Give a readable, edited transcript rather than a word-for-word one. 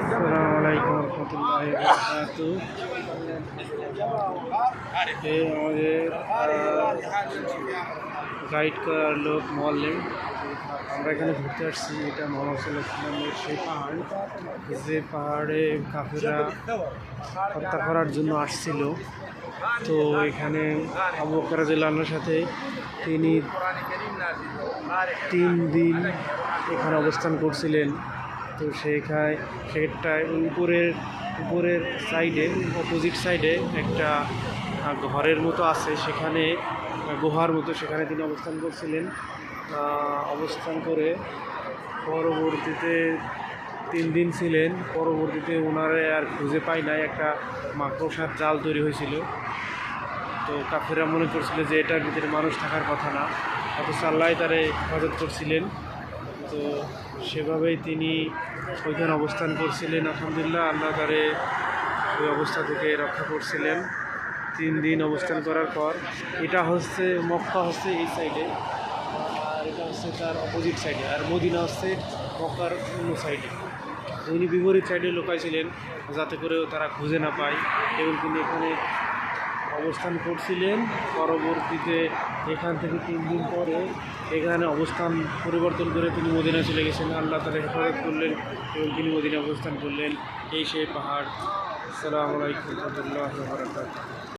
আসসালামু আলাইকুম রহমতুল্লাহি ওয়া বারাকাতুহু। গাইড করার লোক মোয়াল্লেম। আমরা এখানে ঘুরতে আসছি। এটা মোহাম্মদ সাল্লাল্লাহু সেই পাহাড়, যে পাহাড়ে কাফেররা হত্যা করার জন্য আসছিল। তো এখানে আবু বকর রাদিয়াল্লাহু আনহুর সাথে তিনি 3 দিন এখানে অবস্থান করছিলেন। তো সেটায় উপরের সাইডে, অপোজিট সাইডে একটা ঘরের মতো আছে, সেখানে গুহার মতো, সেখানে তিনি অবস্থান করছিলেন। অবস্থান করে পরবর্তীতে 3 দিন ছিলেন। পরবর্তীতে ওনারে আর খুঁজে পাই নাই, একটা মাকড়সার জাল তৈরি হয়েছিল। তো কাফেররা মনে করছিল যে এটার ভিতরে মানুষ থাকার কথা না, অথচ আল্লাহ তারে হেফাজত করছিলেন। তো সেভাবেই তিনি ওইখানে অবস্থান করছিলেন। আলহামদুলিল্লাহ, আল্লাহ তারে ওই অবস্থা থেকে রক্ষা করছিলেন। 3 দিন অবস্থান করার পর, এটা হচ্ছে মক্কা হচ্ছে এই সাইডে, আর এটা হচ্ছে তার অপোজিট সাইডে, আর মদিনা হচ্ছে মক্কার অন্য সাইডে। উনি বিপরীত সাইডে লুকাইছিলেন যাতে করে তারা খুঁজে না পায়, এবং তিনি এখানে অবস্থান করছিলেন। পরবর্তীতে এখান থেকে 3 দিন পরে এখানে অবস্থান পরিবর্তন করে তিনি মদিনা চলে গেছেন। আল্লাহ তারা হেফাজত করলেন এবং তিনি মদিনা অবস্থান করলেন। এই সেই পাহাড়। আসসালামু আলাইকুম ওয়া রাহমাতুল্লাহি ওয়া বারাকাতুহু।